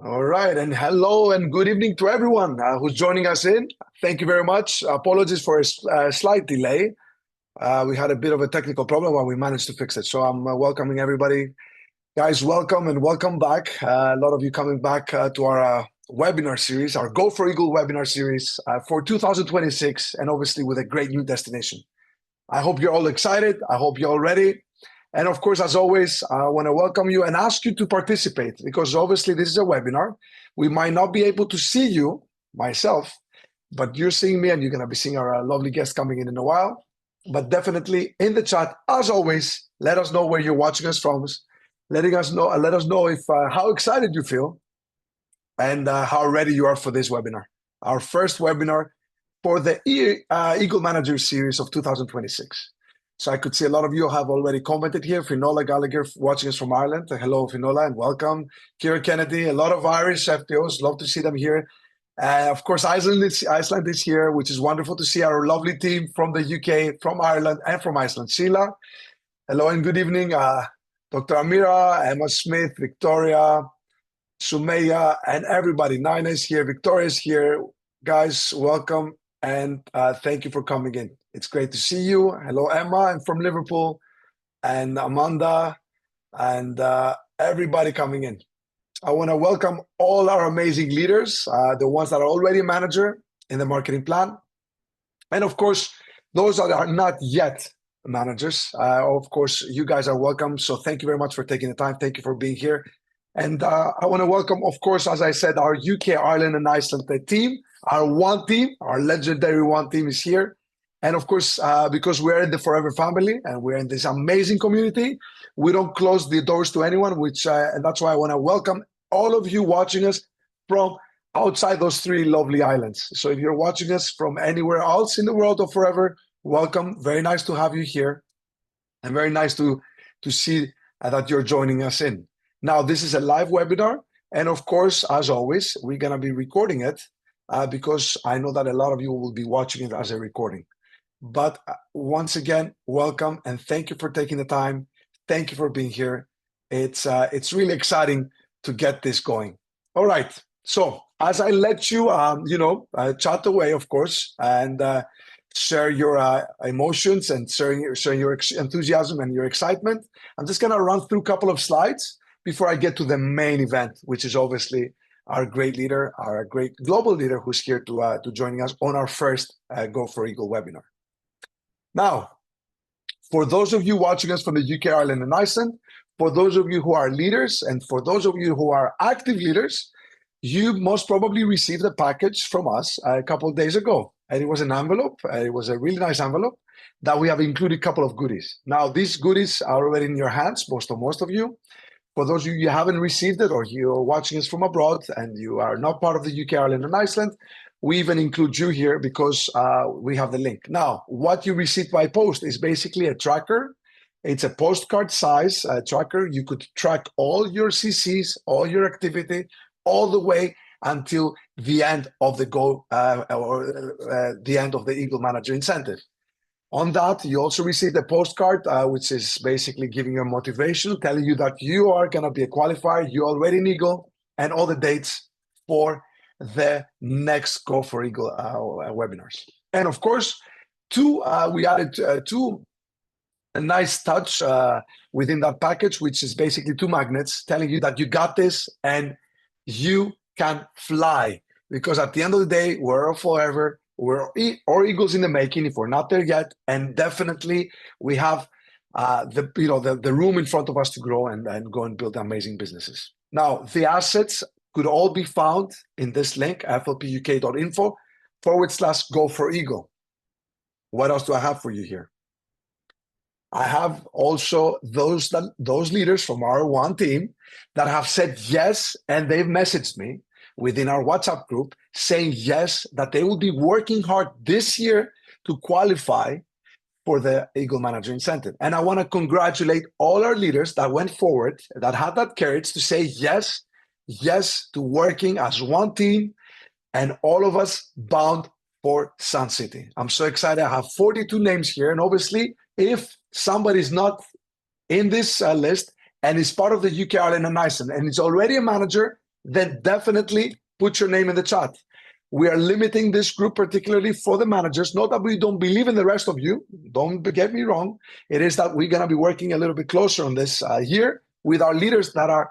All right, and hello and good evening to everyone who's joining us in. Thank you very much. Apologies for a slight delay. We had a bit of a technical problem, but we managed to fix it. So I'm welcoming everybody. Guys, welcome and welcome back. A lot of you coming back to our webinar series, our Go4Eagle webinar series for 2026, and obviously with a great new destination. I hope you're all excited. I hope you're all ready. And of course, as always, I want to welcome you and ask you to participate because obviously this is a webinar. We might not be able to see you, myself, but you're seeing me and you're going to be seeing our lovely guest coming in a while. But definitely in the chat, as always, let us know where you're watching us from. Let us know if how excited you feel and how ready you are for this webinar. Our first webinar for the Eagle Manager series of 2026. So I could see a lot of you have already commented here. Finola Gallagher watching us from Ireland. Hello, Finola, and welcome. Kira Kennedy, a lot of Irish FPOs. Love to see them here. Of course, Iceland is here, which is wonderful to see our lovely team from the UK, from Ireland, and from Iceland. Sheila, hello and good evening. Dr. Amira, Emma Smith, Victoria, Sumeya, and everybody. Nina is here. Victoria is here. Guys, welcome, and thank you for coming in. It's great to see you. Hello, Emma. I'm from Liverpool. And Amanda and everybody coming in. I want to welcome all our amazing leaders, the ones that are already a manager in the marketing plan. And of course, those that are not yet managers. Of course, you guys are welcome. So thank you very much for taking the time. Thank you for being here. And I want to welcome, of course, as I said, our UK, Ireland, and Iceland team. Our one team, our legendary one team is here. And of course, because we're in the Forever family and we're in this amazing community, we don't close the doors to anyone, and that's why I want to welcome all of you watching us from outside those three lovely islands. So if you're watching us from anywhere else in the world of Forever, welcome. Very nice to have you here and very nice to see that you're joining us in. Now, this is a live webinar. And of course, as always, we're going to be recording it because I know that a lot of you will be watching it as a recording. But once again, welcome and thank you for taking the time. Thank you for being here. It's really exciting to get this going. All right. So as I let you, chat away, of course, and share your emotions and share your enthusiasm and your excitement, I'm just going to run through a couple of slides before I get to the main event, which is obviously our great leader, our great global leader who's here to joining us on our first Go4Eagle webinar. Now, for those of you watching us from the UK, Ireland, and Iceland, for those of you who are leaders, and for those of you who are active leaders, you most probably received a package from us a couple of days ago. And it was an envelope. It was a really nice envelope that we have included a couple of goodies. Now, these goodies are already in your hands, most of you. For those of you who haven't received it or you're watching us from abroad and you are not part of the UK, Ireland, and Iceland, we even include you here because we have the link. Now, what you receive by post is basically a tracker. It's a postcard size tracker. You could track all your CCs, all your activity, all the way until the end of the the end of the Eagle Manager Incentive. On that, you also receive a postcard, which is basically giving you motivation, telling you that you are going to be a qualifier, you're already an Eagle, and all the dates for the next Go4Eagle webinars. And of course, we added a nice touch within that package, which is basically 2 magnets telling you that you got this and you can fly. Because at the end of the day, we're Forever, we're Eagles in the making if we're not there yet. And definitely we have the room in front of us to grow and go and build amazing businesses. Now, the assets could all be found in this link, flpuk.info/Go4Eagle. What else do I have for you here? I have also those leaders from our one team that have said yes, and they've messaged me within our WhatsApp group saying yes, that they will be working hard this year to qualify for the Eagle Manager Incentive. And I want to congratulate all our leaders that went forward, that had that courage to say yes to working as one team, and all of us bound for Sun City. I'm so excited. I have 42 names here. And obviously, if somebody's not in this list and is part of the UK, Ireland, and Iceland, and is already a manager, then definitely put your name in the chat. We are limiting this group particularly for the managers. Not that we don't believe in the rest of you. Don't get me wrong. It is that we're going to be working a little bit closer on this here with our leaders that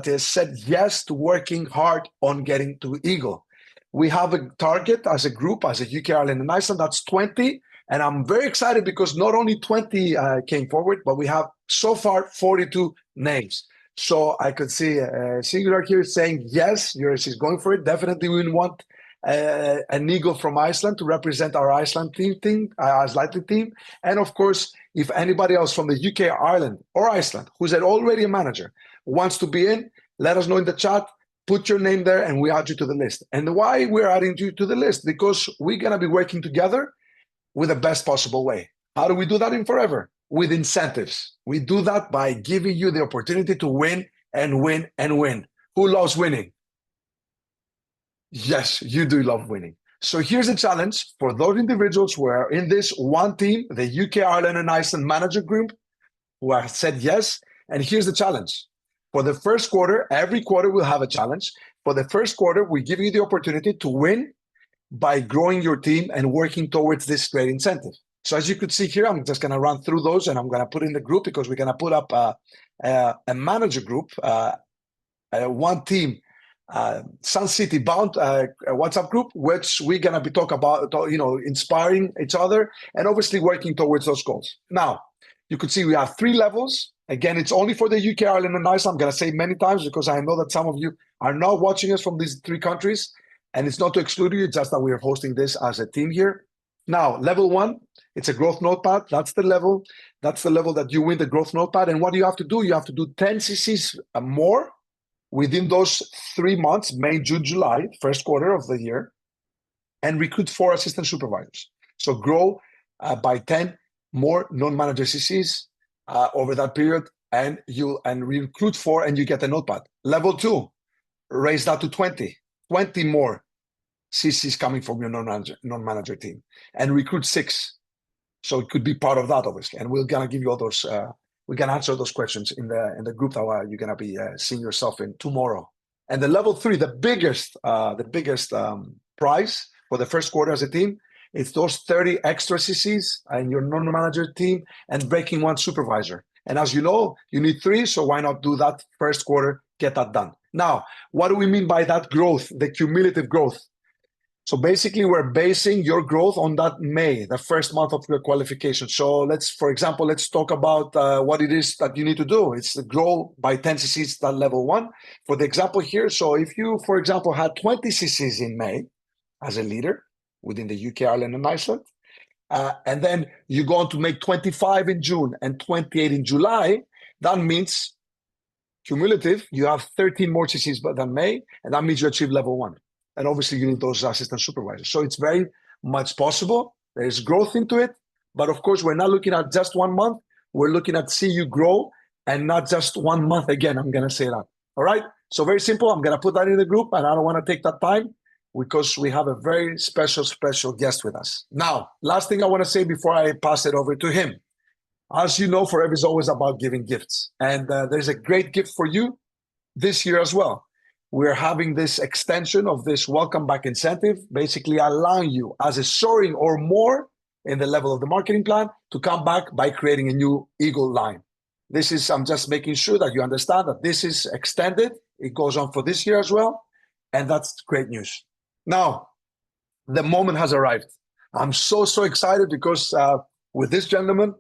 has said yes to working hard on getting to Eagle. We have a target as a group, as a UK, Ireland, and Iceland. That's 20. And I'm very excited because not only 20 came forward, but we have so far 42 names. So I could see Singular here saying, yes, she's going for it. Definitely we want an Eagle from Iceland to represent our Iceland team. And of course, if anybody else from the UK, Ireland, or Iceland, who's already a manager, wants to be in, let us know in the chat. Put your name there and we add you to the list. And why we're adding you to the list? Because we're going to be working together with the best possible way. How do we do that in Forever? With incentives. We do that by giving you the opportunity to win and win and win. Who loves winning? Yes, you do love winning. So here's a challenge for those individuals who are in this one team, the UK, Ireland, and Iceland manager group, who have said yes. And here's the challenge. For the first quarter, every quarter we'll have a challenge. For the first quarter, we give you the opportunity to win by growing your team and working towards this great incentive. So as you could see here, I'm just going to run through those and I'm going to put in the group because we're going to put up a manager group, one team, Sun City bound WhatsApp group, which we're going to be talking about, inspiring each other and obviously working towards those goals. Now, you could see we have 3 levels. Again, it's only for the UK, Ireland, and Iceland. I'm going to say many times because I know that some of you are not watching us from these 3 countries. And it's not to exclude you, it's just that we are hosting this as a team here. Now, level 1, it's a growth notepad. That's the level. That's the level that you win the growth notepad. And what do you have to do? You have to do 10 CCs more within those 3 months, May, June, July, first quarter of the year, and recruit 4 assistant supervisors. So grow by 10 more non-manager CCs over that period, and recruit 4 and you get a notepad. Level 2, raise that to 20 more CCs coming from your non-manager team, and recruit 6. So it could be part of that, obviously. And we're gonna give you all those. We're gonna answer those questions in the group that you're gonna be seeing yourself in tomorrow. And the level 3, the biggest prize for the first quarter as a team, it's those 30 extra CCs in your non-manager team and breaking 1 supervisor. And as you know, you need 3, so why not do that first quarter, get that done. Now, what do we mean by that growth, the cumulative growth? So basically, we're basing your growth on that May, the first month of your qualification. So for example, let's talk about what it is that you need to do. It's to grow by 10 CCs, that level 1. For the example here, so if you, for example, had 20 CCs in May as a leader within the UK, Ireland, and Iceland, and then you go on to make 25 in June and 28 in July, that means cumulative, you have 13 more CCs than May, and that means you achieve level 1. And obviously you need those assistant supervisors. So it's very much possible. There's growth into it, but of course we're not looking at just 1 month. We're looking at see you grow and not just 1 month. Again, I'm gonna say that, all right? So very simple, I'm gonna put that in the group and I don't wanna take that time because we have a very special guest with us. Now, last thing I wanna say before I pass it over to him. As you know, Forever is always about giving gifts. And there's a great gift for you this year as well. We're having this extension of this welcome back incentive, basically allowing you as a soaring or more in the level of the marketing plan to come back by creating a new Eagle line. I'm just making sure that you understand that this is extended. It goes on for this year as well. And that's great news. Now, the moment has arrived. I'm so excited because with this gentleman,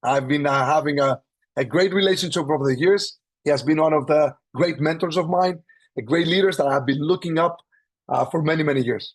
I've been having a great relationship over the years. He has been one of the great mentors of mine, the great leaders that I've been looking up for many, many years.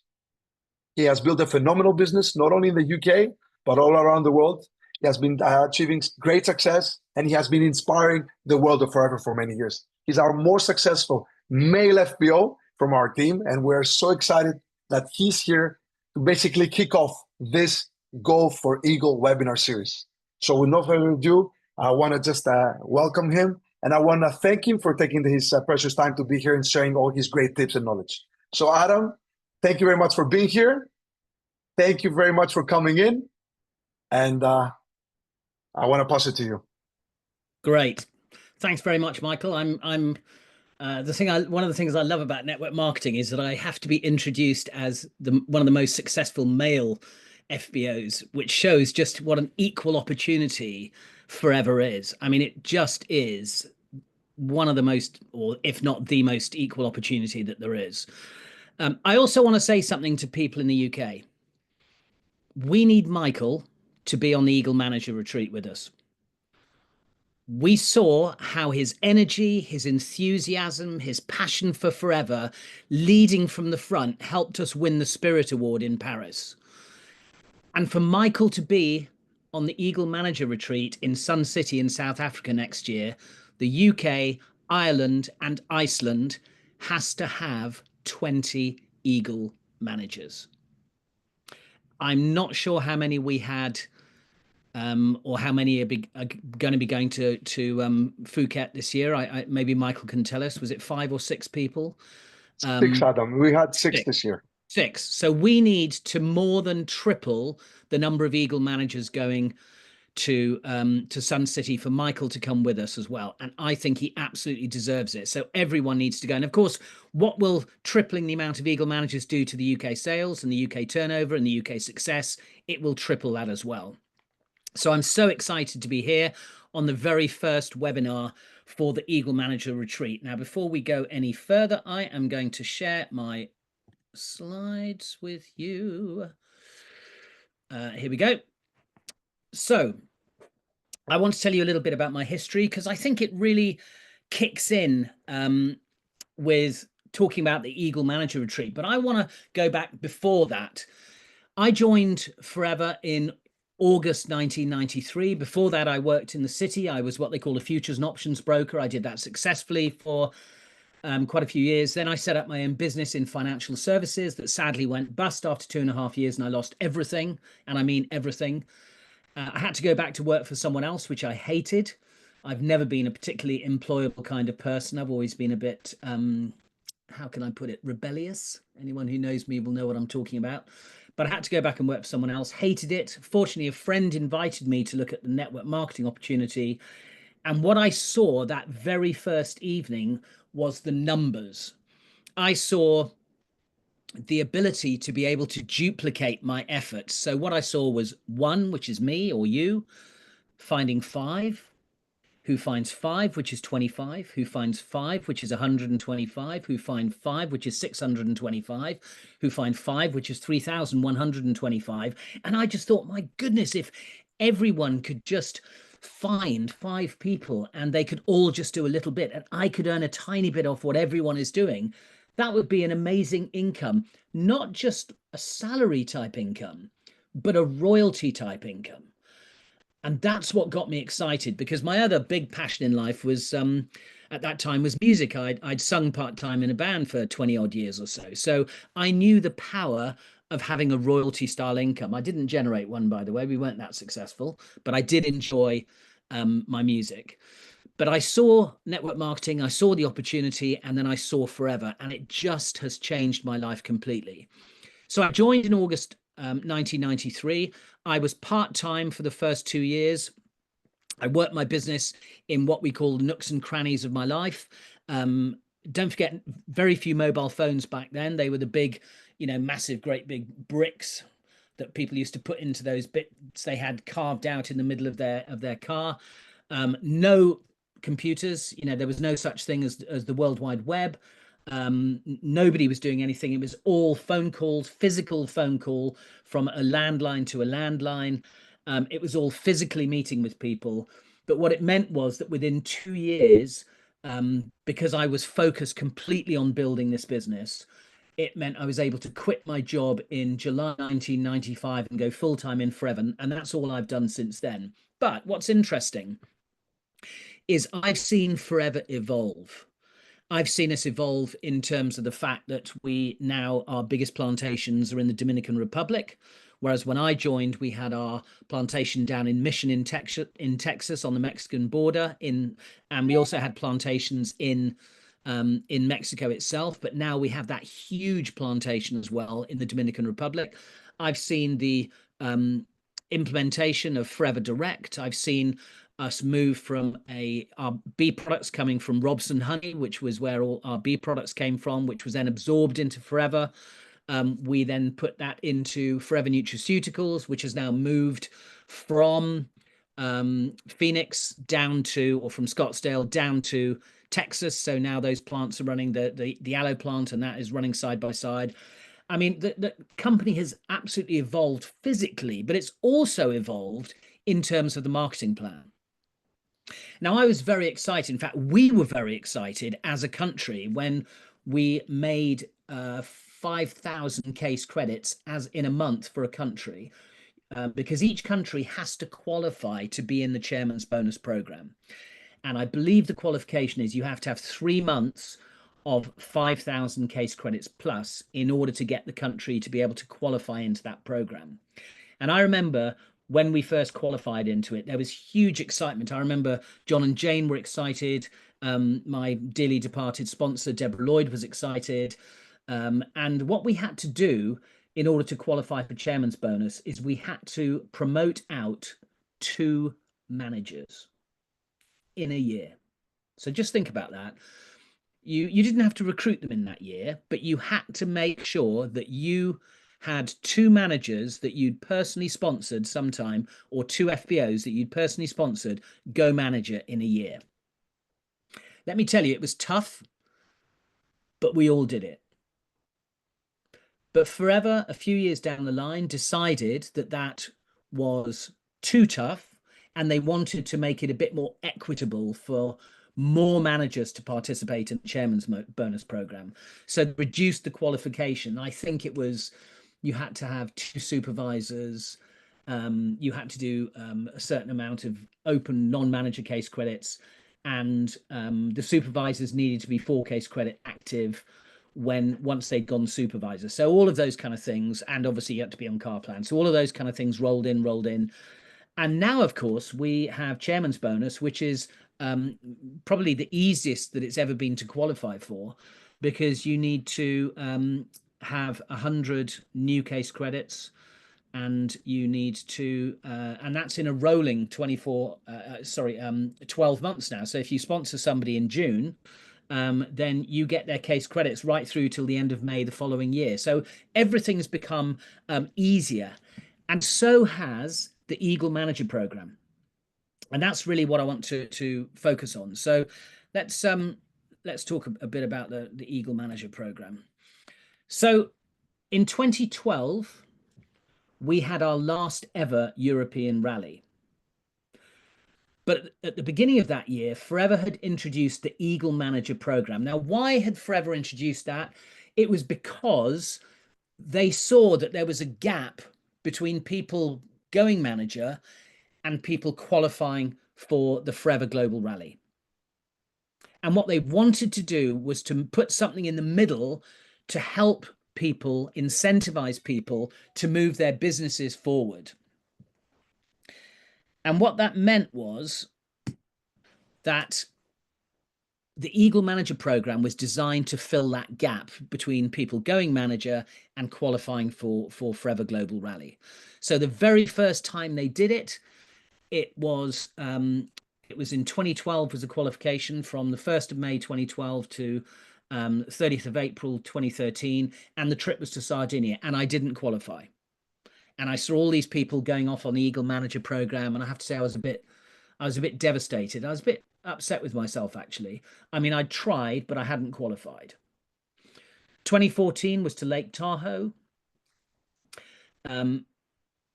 He has built a phenomenal business, not only in the UK, but all around the world. He has been achieving great success, and he has been inspiring the world of Forever for many years. He's our most successful male FBO from our team, and we're so excited that he's here to basically kick off this Go4Eagle webinar series. So with no further ado, I want to just welcome him, and I want to thank him for taking his precious time to be here and sharing all his great tips and knowledge. So Adam, thank you very much for being here. Thank you very much for coming in. And I want to pass it to you. Great. Thanks very much, Michael. I'm One of the things I love about network marketing is that I have to be introduced as one of the most successful male FBOs, which shows just what an equal opportunity Forever is. I mean, it just is one of the most, or if not the most equal opportunity that there is. I also want to say something to people in the UK. We need Michael to be on the Eagle Manager retreat with us. We saw how his energy, his enthusiasm, his passion for Forever, leading from the front, helped us win the Spirit Award in Paris. And for Michael to be on the Eagle Manager retreat in Sun City in South Africa next year, the UK, Ireland, and Iceland has to have 20 Eagle managers. I'm not sure how many we had, or how many are going to be going to Phuket this year. Maybe Michael can tell us. Was it 5 or 6 people? Six, Adam. We had six Six. this year. Six. So we need to more than triple the number of Eagle managers going to Sun City for Michael to come with us as well. And I think he absolutely deserves it. So everyone needs to go. And of course, what will tripling the amount of Eagle managers do to the UK sales and the UK turnover and the UK success? It will triple that as well. So I'm so excited to be here on the very first webinar for the Eagle Manager Retreat. Now, before we go any further, I am going to share my slides with you. Here we go. So I want to tell you a little bit about my history because I think it really kicks in with talking about the Eagle Manager Retreat. But I want to go back before that. I joined Forever in August 1993. Before that, I worked in the city. I was what they call a futures and options broker. I did that successfully for quite a few years. Then I set up my own business in financial services that sadly went bust after 2.5 years, and I lost everything. And I mean everything. I had to go back to work for someone else, which I hated. I've never been a particularly employable kind of person. I've always been a bit, how can I put it, rebellious. Anyone who knows me will know what I'm talking about. But I had to go back and work for someone else, hated it. Fortunately, a friend invited me to look at the network marketing opportunity. And what I saw that very first evening was the numbers. I saw the ability to be able to duplicate my efforts. So what I saw was one, which is me or you, finding five, who finds five, which is 25, who finds five, which is 125, who find five, which is 625, who find five, which is 3,125. And I just thought, my goodness, if everyone could just find 5 people and they could all just do a little bit and I could earn a tiny bit off what everyone is doing, that would be an amazing income, not just a salary type income, but a royalty type income. And that's what got me excited, because my other big passion in life was at that time was music. I'd sung part-time in a band for 20 odd years or so. So I knew the power of having a royalty style income. I didn't generate one, by the way. We weren't that successful, but I did enjoy my music. But I saw network marketing, I saw the opportunity, and then I saw Forever, and it just has changed my life completely. So I joined in August 1993. I was part-time for the first 2 years. I worked my business in what we call the nooks and crannies of my life. Don't forget, very few mobile phones back then. They were the big, massive, great big bricks that people used to put into those bits they had carved out in the middle of their car. No computers, there was no such thing as the World Wide Web. Nobody was doing anything. It was all phone calls, physical phone call from a landline to a landline. It was all physically meeting with people. But what it meant was that within 2 years, because I was focused completely on building this business, it meant I was able to quit my job in July 1995 and go full-time in Forever. And that's all I've done since then. But what's interesting is I've seen Forever evolve. I've seen us evolve in terms of the fact that we now, our biggest plantations are in the Dominican Republic, whereas when I joined, we had our plantation down in Mission in Texas on the Mexican border, and we also had plantations in Mexico itself. But now we have that huge plantation as well in the Dominican Republic. I've seen the implementation of Forever Direct. I've seen us move from our bee products coming from Robson Honey, which was where all our bee products came from, which was then absorbed into Forever. We then put that into Forever Nutraceuticals, which has now moved from Phoenix down to, or from Scottsdale down to Texas. So now those plants are running, the aloe plant, and that is running side by side. I mean, the company has absolutely evolved physically, but it's also evolved in terms of the marketing plan. Now, I was very excited. In fact, we were very excited as a country when we made 5,000 case credits as in a month for a country, because each country has to qualify to be in the chairman's bonus program. And I believe the qualification is you have to have 3 months of 5,000 case credits plus in order to get the country to be able to qualify into that program. And I remember when we first qualified into it, there was huge excitement. I remember John and Jane were excited. My dearly departed sponsor, Deborah Lloyd, was excited. And what we had to do in order to qualify for chairman's bonus is we had to promote out 2 managers in a year. So just think about that. You didn't have to recruit them in that year, but you had to make sure that you had 2 managers that you'd personally sponsored sometime, or 2 FBOs that you'd personally sponsored go manager in a year. Let me tell you, it was tough, but we all did it. But Forever, a few years down the line, decided that that was too tough, and they wanted to make it a bit more equitable for more managers to participate in the chairman's bonus program. So they reduced the qualification. I think it was, you had to have 2 supervisors. You had to do a certain amount of open non-manager case credits, and the supervisors needed to be 4 case credit active once they'd gone supervisor. So all of those kind of things, and obviously you had to be on car plan. So all of those kind of things rolled in. And now, of course, we have chairman's bonus, which is probably the easiest that it's ever been to qualify for, because you need to have 100 new case credits, and you need to, and that's in a rolling 12 months now. So if you sponsor somebody in June, then you get their case credits right through till the end of May the following year. So everything's become easier, and so has the Eagle Manager Program. And that's really what I want to focus on. So let's talk a bit about the Eagle Manager Program. So in 2012, we had our last ever European rally. But at the beginning of that year, Forever had introduced the Eagle Manager Program. Now, why had Forever introduced that? It was because they saw that there was a gap between people going manager and people qualifying for the Forever Global Rally. And what they wanted to do was to put something in the middle to help people, incentivize people to move their businesses forward. And what that meant was that the Eagle Manager Program was designed to fill that gap between people going manager and qualifying for Forever Global Rally. So the very first time they did it, it was in 2012 was a qualification from the 1st of May 2012 to 30th of April 2013, and the trip was to Sardinia, and I didn't qualify. And I saw all these people going off on the Eagle Manager Program, and I have to say I was a bit devastated. I was a bit upset with myself, actually. I mean, I tried, but I hadn't qualified. 2014 was to Lake Tahoe,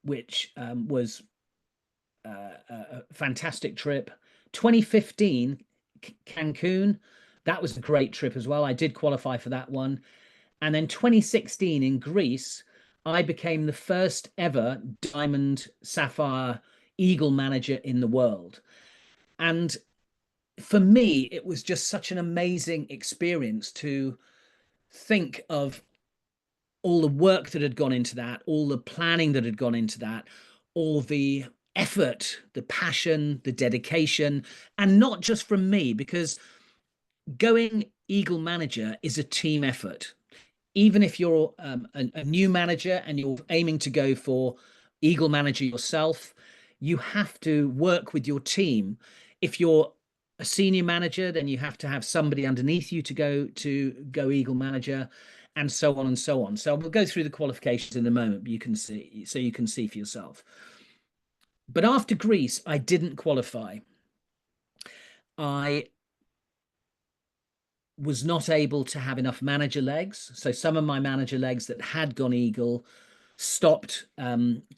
which was a fantastic trip. 2015, Cancun, that was a great trip as well. I did qualify for that one. And then 2016 in Greece, I became the first ever Diamond Sapphire Eagle manager in the world. And for me, it was just such an amazing experience to think of all the work that had gone into that, all the planning that had gone into that, all the effort, the passion, the dedication, and not just from me, because going Eagle manager is a team effort. Even if you're a new manager and you're aiming to go for Eagle manager yourself, you have to work with your team. If you're a senior manager, then you have to have somebody underneath you to Go Eagle manager, and so on and so on. So we'll go through the qualifications in a moment, but you can see, so you can see for yourself. But after Greece, I didn't qualify. I was not able to have enough manager legs. So some of my manager legs that had gone Eagle stopped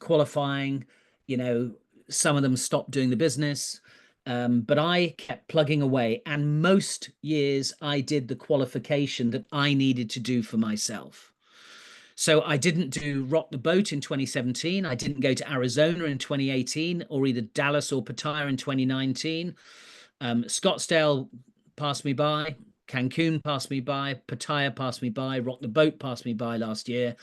qualifying. You know, some of them stopped doing the business. But I kept plugging away. And most years I did the qualification that I needed to do for myself. So I didn't do Rock the Boat in 2017. I didn't go to Arizona in 2018, or either Dallas or Pattaya in 2019. Scottsdale passed me by. Cancun passed me by. Pattaya passed me by. Rock the Boat passed me by last year.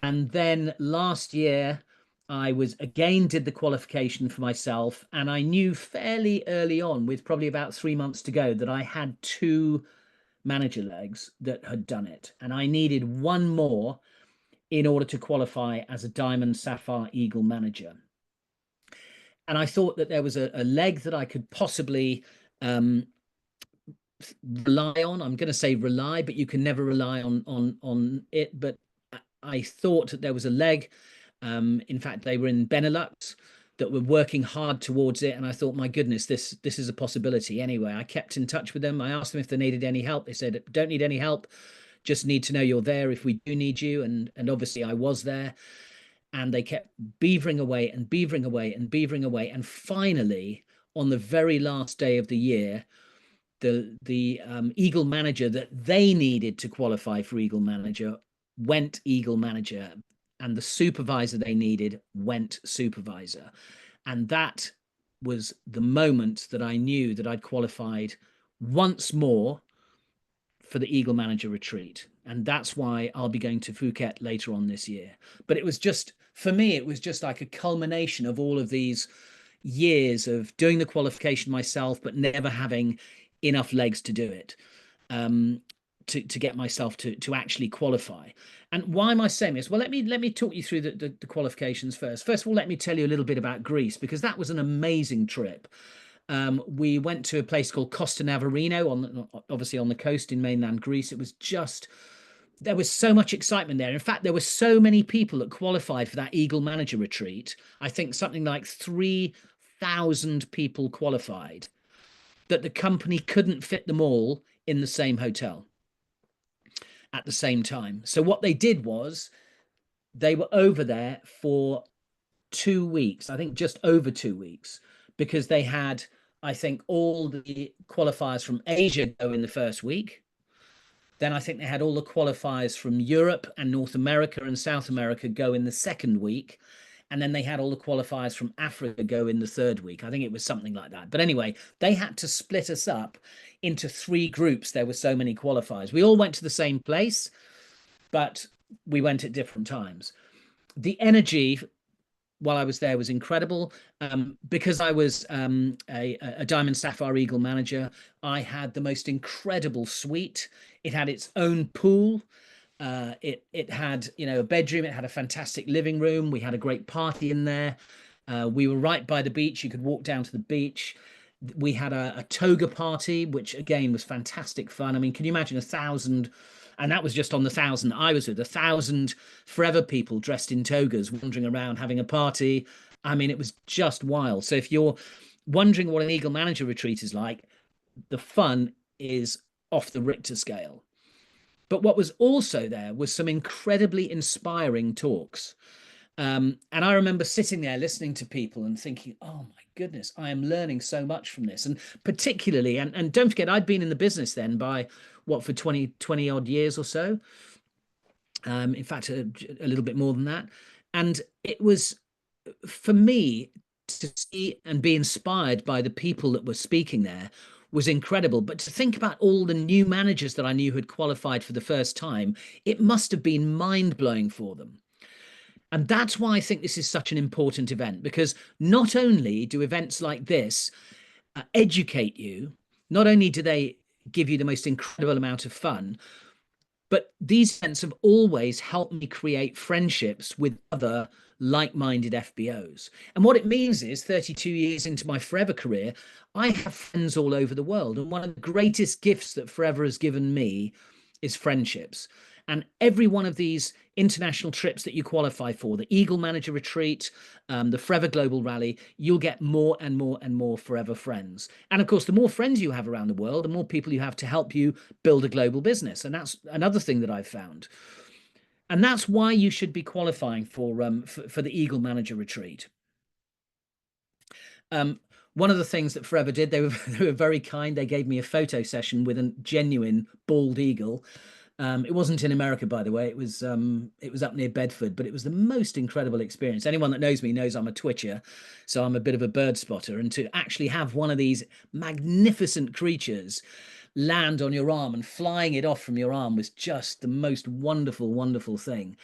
And then last year, I did the qualification for myself. And I knew fairly early on, with probably about 3 months to go, that I had 2 manager legs that had done it. And I needed 1 more in order to qualify as a Diamond Sapphire Eagle manager. And I thought that there was a leg that I could possibly rely on. I'm going to say rely, but you can never rely on it. But I thought that there was a leg. In fact, they were in Benelux that were working hard towards it. And I thought, my goodness, this is a possibility. Anyway, I kept in touch with them. I asked them if they needed any help. They said, don't need any help. Just need to know you're there if we do need you. And obviously I was there. And they kept beavering away and beavering away and beavering away. And finally, on the very last day of the year, the Eagle manager that they needed to qualify for Eagle manager went Eagle manager, and the supervisor they needed went supervisor. And that was the moment that I knew that I'd qualified once more for the Eagle manager retreat. And that's why I'll be going to Phuket later on this year. But it was just, for me, it was just like a culmination of all of these years of doing the qualification myself, but never having enough legs to do it, to get myself to actually qualify. And why am I saying this? Well, let me talk you through the qualifications first. First of all, let me tell you a little bit about Greece, because that was an amazing trip. We went to a place called Costa Navarino, obviously on the coast in mainland Greece. It was just, there was so much excitement there. In fact, there were so many people that qualified for that Eagle manager retreat. I think something like 3,000 people qualified, that the company couldn't fit them all in the same hotel at the same time. So what they did was they were over there for 2 weeks, I think just over 2 weeks, because they had, I think, all the qualifiers from Asia go in the first week. Then I think they had all the qualifiers from Europe and North America and South America go in the second week. And then they had all the qualifiers from Africa go in the third week. I think it was something like that. But anyway, they had to split us up into 3 groups. There were so many qualifiers. We all went to the same place, but we went at different times. The energy while I was there was incredible. Because I was a Diamond Sapphire Eagle manager, I had the most incredible suite. It had its own pool. It had, you know, a bedroom. It had a fantastic living room. We had a great party in there. We were right by the beach. You could walk down to the beach. We had a toga party, which again was fantastic fun. I mean, can you imagine 1,000? And that was just on the 1,000 I was with, 1,000 forever people dressed in togas wandering around having a party. I mean, it was just wild. So if you're wondering what an Eagle manager retreat is like, the fun is off the Richter scale. But what was also there was some incredibly inspiring talks. And I remember sitting there listening to people and thinking, oh my goodness, I am learning so much from this. And particularly, and don't forget, I'd been in the business then by for 20 odd years or so. In fact, a little bit more than that. And it was, for me, to see and be inspired by the people that were speaking there was incredible. But to think about all the new managers that I knew had qualified for the first time, it must have been mind-blowing for them. And that's why I think this is such an important event, because not only do events like this educate you, not only do they give you the most incredible amount of fun, But these events have always helped me create friendships with other like-minded FBOs. And what it means is 32 years into my Forever career, I have friends all over the world. And one of the greatest gifts that Forever has given me is friendships. And every one of these international trips that you qualify for, the Eagle Manager Retreat, the Forever Global Rally, you'll get more and more and more Forever friends. And of course, the more friends you have around the world, the more people you have to help you build a global business. And that's another thing that I've found. And that's why you should be qualifying for the Eagle Manager Retreat. One of the things that Forever did, they were very kind. They gave me a photo session with a genuine bald eagle. It wasn't in America, by the way. It was up near Bedford, but it was the most incredible experience. Anyone that knows me knows I'm a twitcher, so I'm a bit of a bird spotter. And to actually have one of these magnificent creatures land on your arm and flying it off from your arm was just the most wonderful, wonderful thing.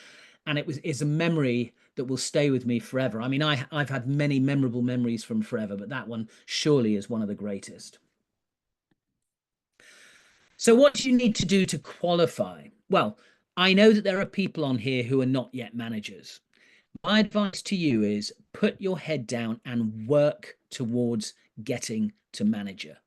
And it's a memory that will stay with me forever. I mean, I've had many memorable memories from Forever, but that one surely is one of the greatest. So what do you need to do to qualify? Well, I know that there are people on here who are not yet managers. My advice to you is put your head down and work towards getting to manager.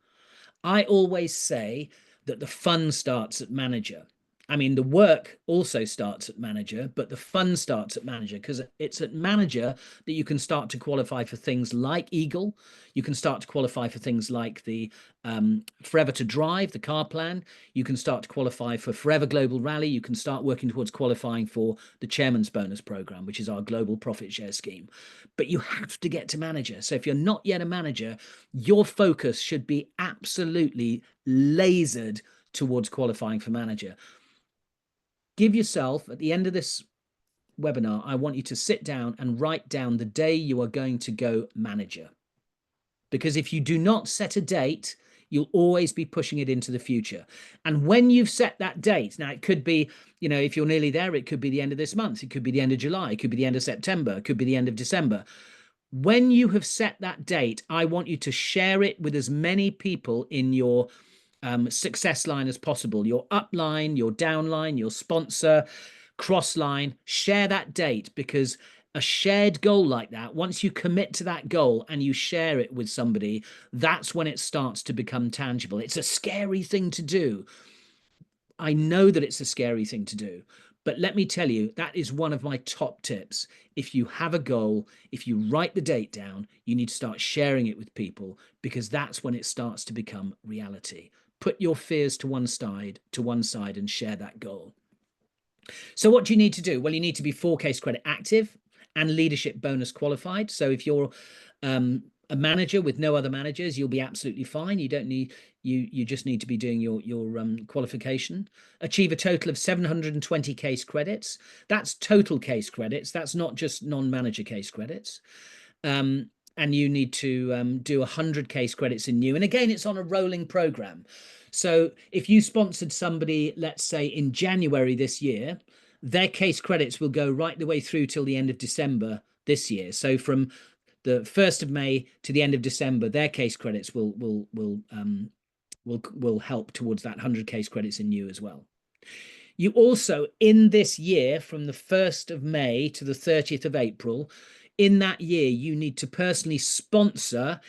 I always say that the fun starts at manager. I mean, the work also starts at manager, but the fun starts at manager, because it's at manager that you can start to qualify for things like Eagle. You can start to qualify for things like the Forever to Drive, the car plan. You can start to qualify for Forever Global Rally. You can start working towards qualifying for the Chairman's Bonus Program, which is our global profit share scheme. But you have to get to manager. So if you're not yet a manager, your focus should be absolutely lasered towards qualifying for manager. Give yourself, at the end of this webinar, I want you to sit down and write down the day you are going to go manager. Because if you do not set a date, you'll always be pushing it into the future. And when you've set that date, now it could be, if you're nearly there, it could be the end of this month, it could be the end of July, it could be the end of September, it could be the end of December. When you have set that date, I want you to share it with as many people in your success line as possible, your upline, your downline, your sponsor, cross line. Share that date, because a shared goal like that, once you commit to that goal and you share it with somebody, that's when it starts to become tangible. It's a scary thing to do. I know that it's a scary thing to do, but let me tell you, that is one of my top tips. If you have a goal, if you write the date down, you need to start sharing it with people, because that's when it starts to become reality. Put your fears to one side and share that goal. So what do you need to do? Well, you need to be 4 case credit active and leadership bonus qualified. So if you're a manager with no other managers, you'll be absolutely fine. You don't need, you just need to be doing your qualification. Achieve a total of 720 case credits. That's total case credits. That's not just non-manager case credits. And you need to do 100 case credits in new. And again, it's on a rolling program. So if you sponsored somebody, let's say in January this year, their case credits will go right the way through till the end of December this year. So from the 1st of May to the end of December, their case credits will help towards that 100 case credits in new as well. You also, in this year, from the 1st of May to the 30th of April, in that year, you need to personally sponsor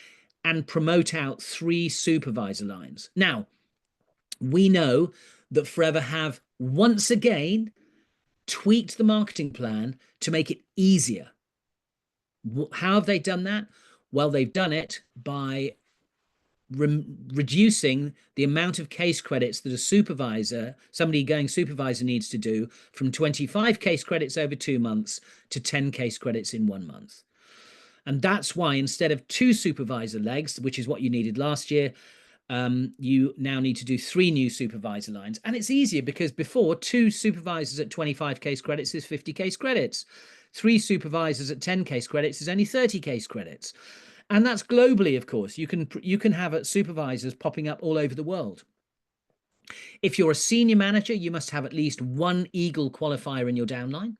and promote out 3 supervisor lines. Now, we know that Forever have once again tweaked the marketing plan to make it easier. How have they done that? Well, they've done it by reducing the amount of case credits that a supervisor, somebody going supervisor, needs to do from 25 case credits over 2 months to 10 case credits in 1 month. And that's why instead of 2 supervisor legs, which is what you needed last year, you now need to do 3 new supervisor lines. And it's easier because before, 2 supervisors at 25 case credits is 50 case credits. 3 supervisors at 10 case credits is only 30 case credits. And that's globally, of course. You can have supervisors popping up all over the world. If you're a senior manager, you must have at least 1 Eagle qualifier in your downline.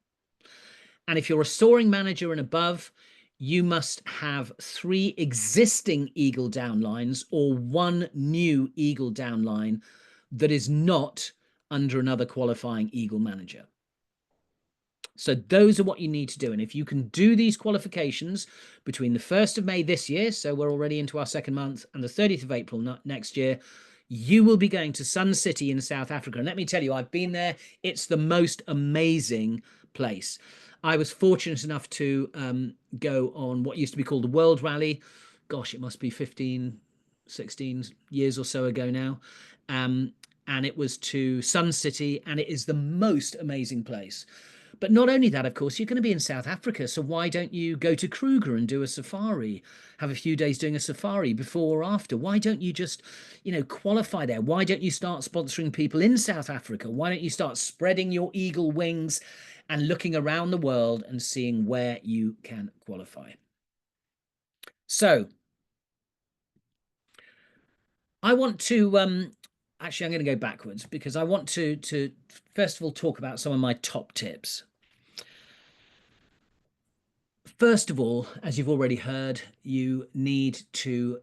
And if you're a soaring manager and above, you must have 3 existing Eagle downlines or 1 new Eagle downline that is not under another qualifying Eagle manager. So those are what you need to do. And if you can do these qualifications between the 1st of May this year, so we're already into our second month, and the 30th of April next year, you will be going to Sun City in South Africa. And let me tell you, I've been there. It's the most amazing place. I was fortunate enough to go on what used to be called the World Rally. Gosh, it must be 15, 16 years or so ago now. And it was to Sun City, and it is the most amazing place. But not only that, of course, you're going to be in South Africa. So why don't you go to Kruger and do a safari, have a few days doing a safari before or after? Why don't you just, qualify there? Why don't you start sponsoring people in South Africa? Why don't you start spreading your eagle wings and looking around the world and seeing where you can qualify? So I want to, actually, I'm going to go backwards because I want to first of all talk about some of my top tips. First of all, as you've already heard, you need to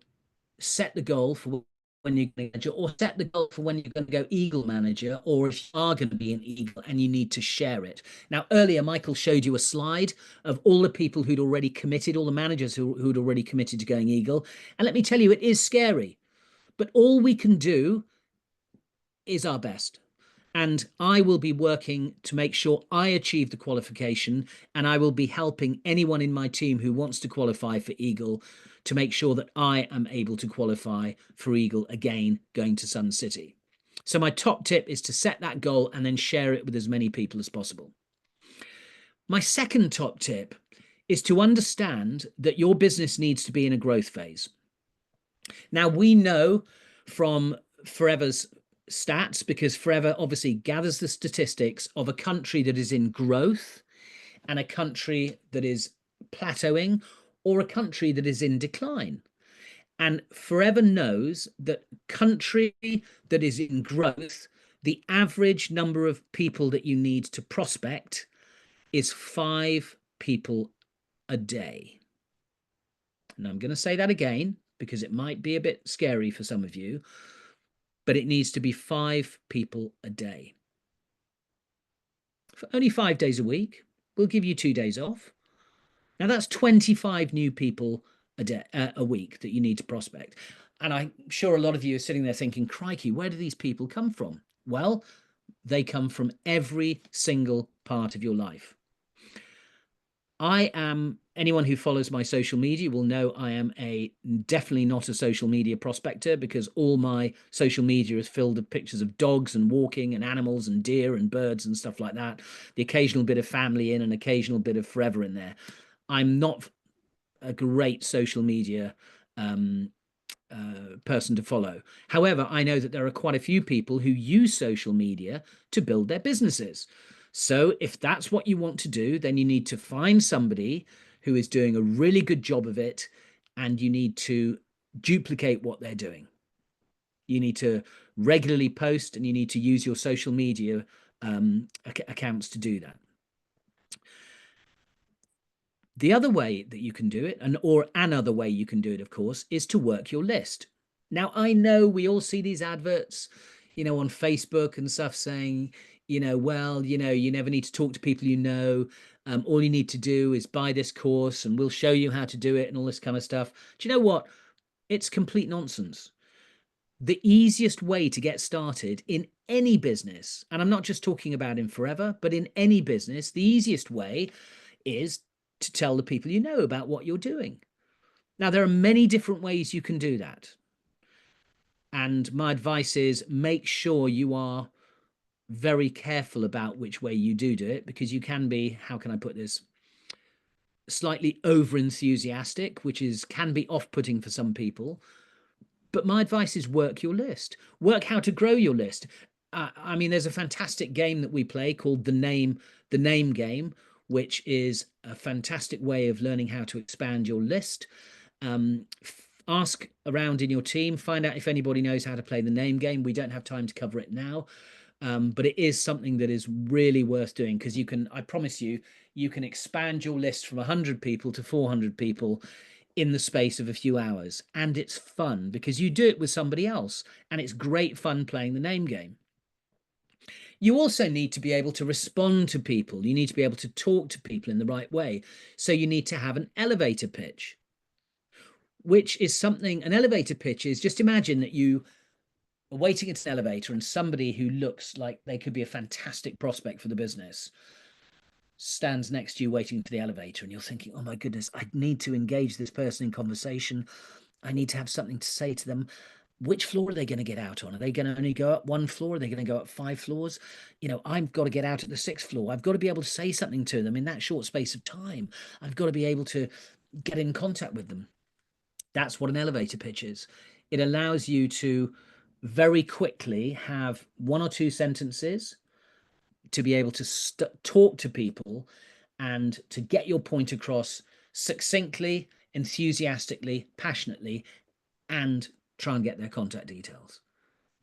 set the goal for when you're going to manager, or set the goal for when you're going to go Eagle manager, or if you are going to be an Eagle, and you need to share it. Now, earlier, Michael showed you a slide of all the people who'd already committed, all the managers who'd already committed to going Eagle. And let me tell you, it is scary, but all we can do is our best. And I will be working to make sure I achieve the qualification, and I will be helping anyone in my team who wants to qualify for Eagle to make sure that I am able to qualify for Eagle again, going to Sun City. So my top tip is to set that goal and then share it with as many people as possible. My second top tip is to understand that your business needs to be in a growth phase. Now, we know from Forever's stats, because Forever obviously gathers the statistics of a country that is in growth and a country that is plateauing, or a country that is in decline. And Forever knows that country that is in growth, the average number of people that you need to prospect is 5 people a day. And I'm going to say that again because it might be a bit scary for some of you, but it needs to be 5 people a day. For only 5 days a week, we'll give you 2 days off. Now that's 25 new people a week that you need to prospect. And I'm sure a lot of you are sitting there thinking, crikey, where do these people come from? Well, they come from every single part of your life. Anyone who follows my social media will know I am definitely not a social media prospector, because all my social media is filled with pictures of dogs and walking and animals and deer and birds and stuff like that. The occasional bit of family in, an occasional bit of Forever in there. I'm not a great social media person to follow. However, I know that there are quite a few people who use social media to build their businesses. So if that's what you want to do, then you need to find somebody who is doing a really good job of it, and you need to duplicate what they're doing. You need to regularly post, and you need to use your social media accounts to do that. The other way that you can do it, or another way you can do it, of course, is to work your list. Now, I know we all see these adverts, on Facebook and stuff saying, well, you never need to talk to people all you need to do is buy this course and we'll show you how to do it and all this kind of stuff. Do you know what? It's complete nonsense. The easiest way to get started in any business, and I'm not just talking about in Forever, but in any business, the easiest way is to tell the people you know about what you're doing. Now, there are many different ways you can do that. And my advice is make sure you are very careful about which way you do it, because you can be, how can I put this, slightly over enthusiastic, which can be off-putting for some people. But my advice is work your list. Work how to grow your list. I mean, there's a fantastic game that we play called the name game, which is a fantastic way of learning how to expand your list. Ask around in your team, find out if anybody knows how to play the name game. We don't have time to cover it now, but it is something that is really worth doing, because I promise you, you can expand your list from 100 people to 400 people in the space of a few hours. And it's fun because you do it with somebody else, and it's great fun playing the name game. You also need to be able to respond to people. You need to be able to talk to people in the right way. So you need to have an elevator pitch, which is something, an elevator pitch is, just imagine that you are waiting at an elevator and somebody who looks like they could be a fantastic prospect for the business stands next to you waiting for the elevator, and you're thinking, oh my goodness, I need to engage this person in conversation. I need to have something to say to them. Which floor are they going to get out on? Are they going to only go up one floor? Are they going to go up 5 floors? I've got to get out at the 6th floor. I've got to be able to say something to them in that short space of time. I've got to be able to get in contact with them. That's what an elevator pitch is. It allows you to very quickly have 1 or 2 sentences to be able to talk to people and to get your point across succinctly, enthusiastically, passionately, and try and get their contact details.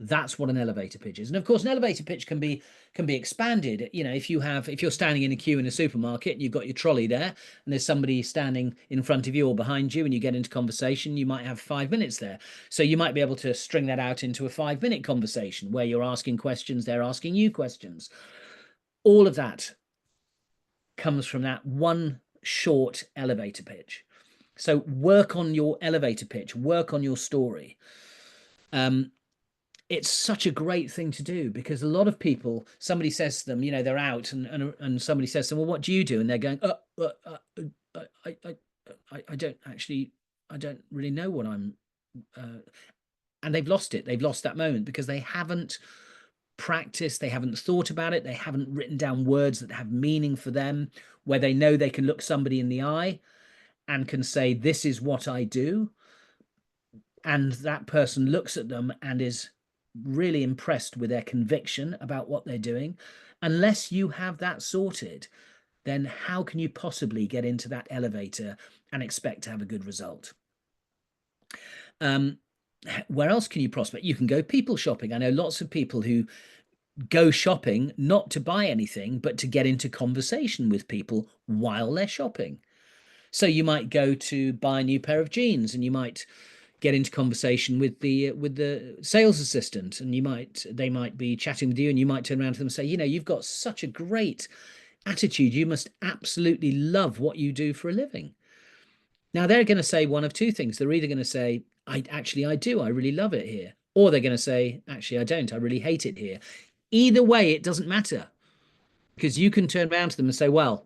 That's what an elevator pitch is. And of course, an elevator pitch can be expanded. If you're standing in a queue in a supermarket and you've got your trolley there and there's somebody standing in front of you or behind you and you get into conversation, you might have 5 minutes there. So you might be able to string that out into a 5-minute conversation where you're asking questions, they're asking you questions. All of that comes from that one short elevator pitch. So work on your elevator pitch, work on your story. It's such a great thing to do, because a lot of people, somebody says to them, they're out and somebody says to them, well, what do you do? And they're going, I don't really know what I'm, and they've lost it. They've lost that moment because they haven't practiced, they haven't thought about it, they haven't written down words that have meaning for them, where they know they can look somebody in the eye and can say, this is what I do. And that person looks at them and is really impressed with their conviction about what they're doing. Unless you have that sorted, then how can you possibly get into that elevator and expect to have a good result? Where else can you prospect? You can go people shopping. I know lots of people who go shopping not to buy anything, but to get into conversation with people while they're shopping. So you might go to buy a new pair of jeans and you might get into conversation with the sales assistant, and they might be chatting with you, and you might turn around to them and say, you've got such a great attitude. You must absolutely love what you do for a living. Now they're going to say one of 2 things. They're either going to say, I do. I really love it here. Or they're going to say, actually, I don't. I really hate it here. Either way, it doesn't matter, because you can turn around to them and say, well,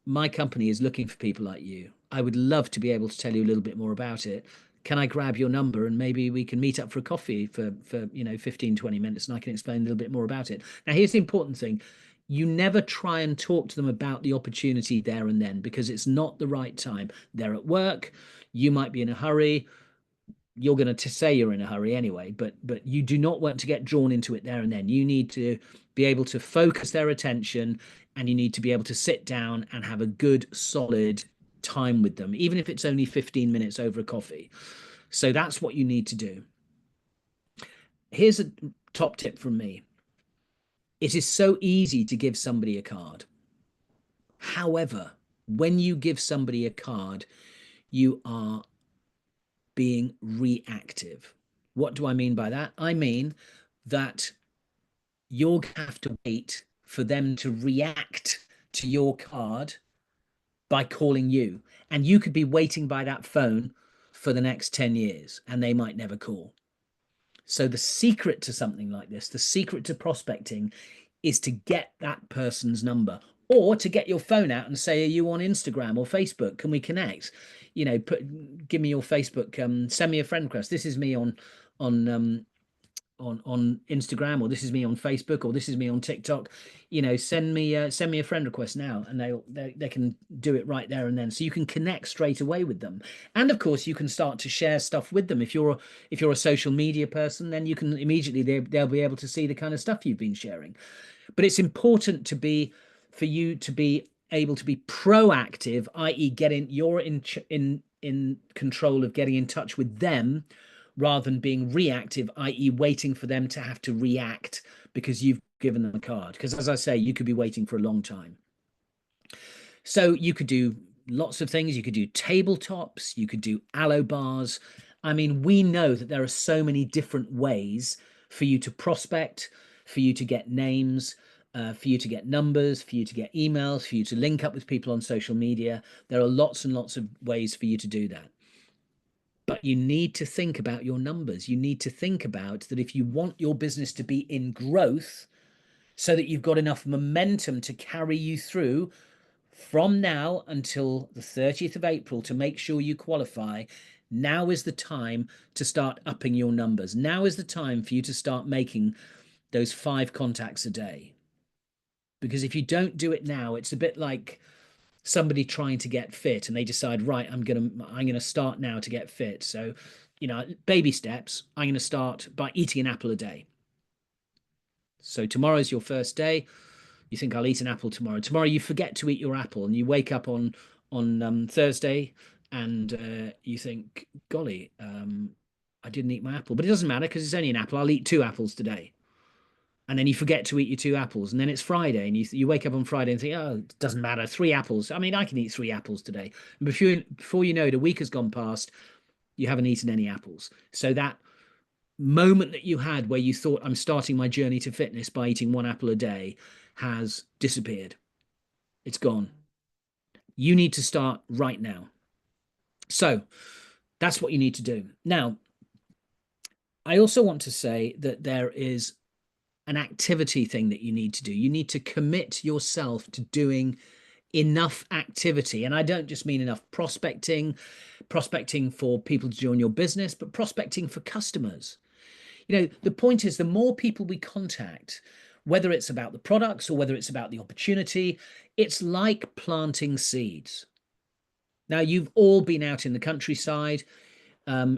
my company is looking for people like you. I would love to be able to tell you a little bit more about it. Can I grab your number and maybe we can meet up for a coffee for 15, 20 minutes and I can explain a little bit more about it. Now, here's the important thing. You never try and talk to them about the opportunity there and then, because it's not the right time. They're at work. You might be in a hurry. You're going to say you're in a hurry anyway, but you do not want to get drawn into it there and then. You need to be able to focus their attention, and you need to be able to sit down and have a good, solid time with them, even if it's only 15 minutes over a coffee. So that's what you need to do. Here's a top tip from me. It is so easy to give somebody a card. However, when you give somebody a card, you are being reactive. What do I mean by that? I mean that you'll have to wait for them to react to your card by calling you. And you could be waiting by that phone for the next 10 years and they might never call. So the secret to something like this, the secret to prospecting, is to get that person's number, or to get your phone out and say, are you on Instagram or Facebook? Can we connect? Give me your Facebook, send me a friend request. This is me on Instagram, or this is me on Facebook, or this is me on TikTok. Send me a friend request now, and they can do it right there and then. So you can connect straight away with them. And of course you can start to share stuff with them. If you're a social media person, then you can immediately, they'll be able to see the kind of stuff you've been sharing. But it's important for you to be able to be proactive, i.e. you're in control of getting in touch with them, rather than being reactive, i.e. waiting for them to have to react because you've given them a card. Because as I say, you could be waiting for a long time. So you could do lots of things. You could do tabletops, you could do aloe bars. I mean, we know that there are so many different ways for you to prospect, for you to get names, for you to get numbers, for you to get emails, for you to link up with people on social media. There are lots and lots of ways for you to do that. But you need to think about your numbers. You need to think about that if you want your business to be in growth so that you've got enough momentum to carry you through from now until the 30th of April to make sure you qualify, now is the time to start upping your numbers. Now is the time for you to start making those 5 contacts a day. Because if you don't do it now, it's a bit like somebody trying to get fit and they decide, right, I'm gonna start now to get fit. So, baby steps. I'm gonna start by eating an apple a day. So tomorrow's your first day. You think, I'll eat an apple tomorrow. Tomorrow you forget to eat your apple, and you wake up on Thursday and you think, golly, I didn't eat my apple. But it doesn't matter because it's only an apple. I'll eat 2 apples today. And then you forget to eat your 2 apples, and then it's Friday, and you wake up on Friday and think, oh, it doesn't matter, 3 apples. I mean, I can eat 3 apples today. And before you know it, a week has gone past, you haven't eaten any apples. So that moment that you had where you thought, I'm starting my journey to fitness by eating 1 apple a day, has disappeared. It's gone. You need to start right now. So that's what you need to do. Now, I also want to say that there is an activity thing that you need to do. You need to commit yourself to doing enough activity. And I don't just mean enough prospecting for people to join your business, but prospecting for customers. The point is, the more people we contact, whether it's about the products or whether it's about the opportunity, it's like planting seeds. Now, you've all been out in the countryside.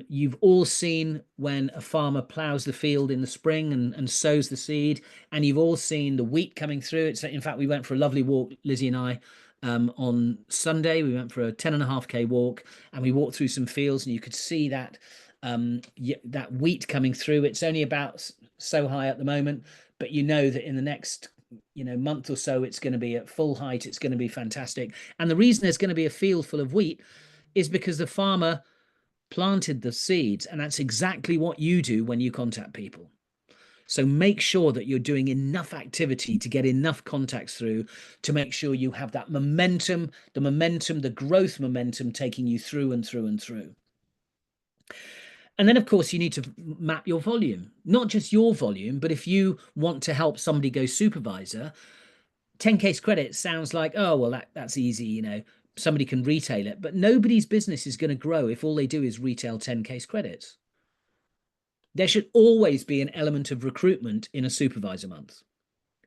You've all seen when a farmer plows the field in the spring and sows the seed, and you've all seen the wheat coming through. In fact, we went for a lovely walk, Lizzie and I, on Sunday. We went for a 10.5K walk, and we walked through some fields, and you could see that that wheat coming through. It's only about so high at the moment, but you know that in the next month or so, it's going to be at full height. It's going to be fantastic. And the reason there's going to be a field full of wheat is because the farmer planted the seeds, and that's exactly what you do when you contact people. So make sure that you're doing enough activity to get enough contacts through to make sure you have that momentum, the growth momentum taking you through and through and through. And then, of course, you need to map your volume, not just your volume, but if you want to help somebody go supervisor, 10 case credit sounds like, oh, well, that's easy, somebody can retail it, but nobody's business is going to grow if all they do is retail 10 case credits. There should always be an element of recruitment in a supervisor month,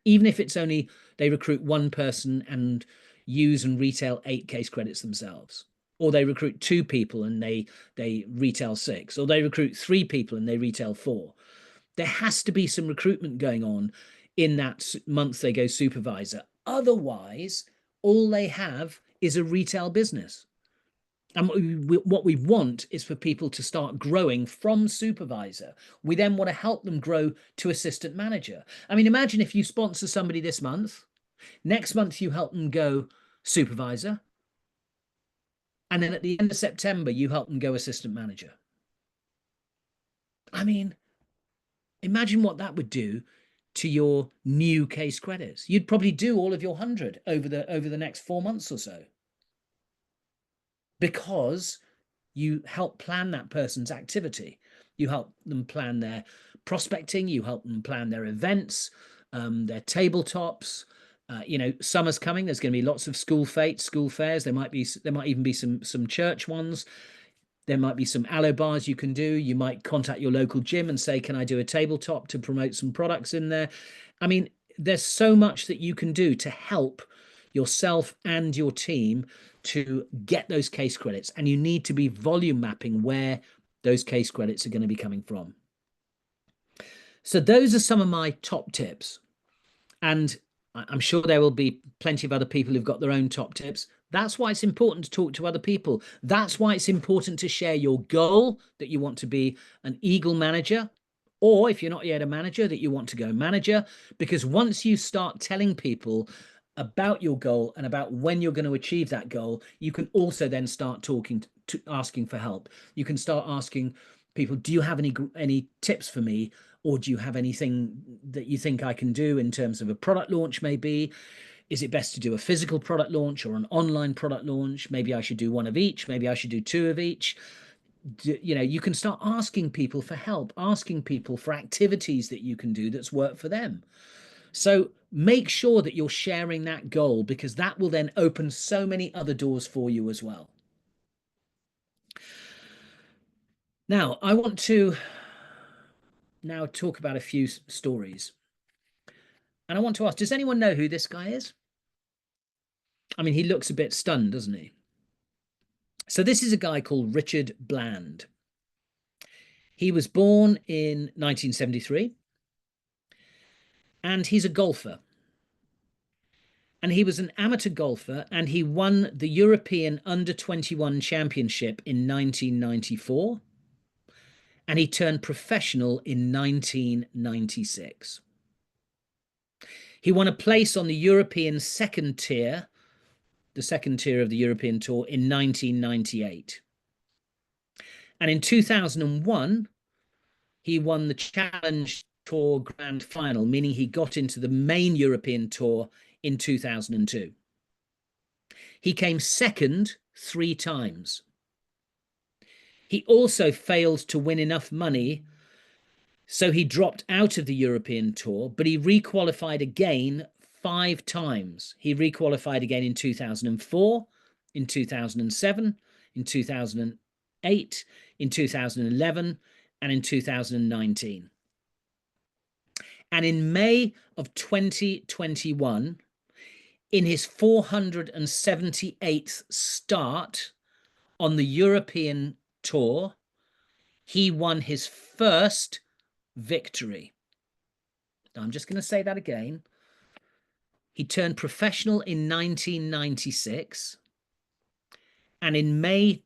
even if it's only they recruit 1 person and use and retail 8 case credits themselves, or they recruit 2 people and they retail 6, or they recruit 3 people and they retail 4. There has to be some recruitment going on in that month they go supervisor. Otherwise, all they have is a retail business. And what we want is for people to start growing from supervisor. We then want to help them grow to assistant manager. I mean, imagine if you sponsor somebody this month, next month you help them go supervisor, and then at the end of September, you help them go assistant manager. I mean, imagine what that would do to your new case credits. You'd probably do all of your 100 over the next 4 months or so, because you help plan that person's activity. You help them plan their prospecting. You help them plan their events, their tabletops. Summer's coming. There's going to be lots of school fairs. There might even be some church ones. There might be some aloe bars you can do. You might contact your local gym and say, can I do a tabletop to promote some products in there? I mean, there's so much that you can do to help yourself and your team to get those case credits. And you need to be volume mapping where those case credits are going to be coming from. So those are some of my top tips. And I'm sure there will be plenty of other people who've got their own top tips. That's why it's important to talk to other people. That's why it's important to share your goal, that you want to be an Eagle manager, or if you're not yet a manager, that you want to go manager. Because once you start telling people about your goal and about when you're going to achieve that goal, you can also then start asking for help. You can start asking people, do you have any tips for me Or do you have anything that you think I can do in terms of a product launch maybe? Is it best to do a physical product launch or an online product launch? Maybe I should do one of each. Maybe I should do two of each. You know, you can start asking people for help, asking people for activities that you can do that's worked for them. So make sure that you're sharing that goal, because that will then open so many other doors for you as well. Now, I want to now talk about a few stories. And I want to ask, does anyone know who this guy is? I mean, he looks a bit stunned, doesn't he? So this is a guy called Richard Bland. He was born in 1973, and he's a golfer. And he was an amateur golfer, and he won the European Under-21 Championship in 1994, and he turned professional in 1996. He won a place on the European second tier, the second tier of the European Tour, in 1998. And in 2001, he won the Challenge Tour Grand Final, meaning he got into the main European Tour in 2002. He came second 3 times. He also failed to win enough money, so he dropped out of the European Tour, but he requalified again 5 times. He requalified again in 2004, in 2007, in 2008, in 2011, and in 2019. And in May of 2021, in his 478th start on the European Tour, he won his first victory. Now, I'm just going to say that again. He turned professional in 1996, and in May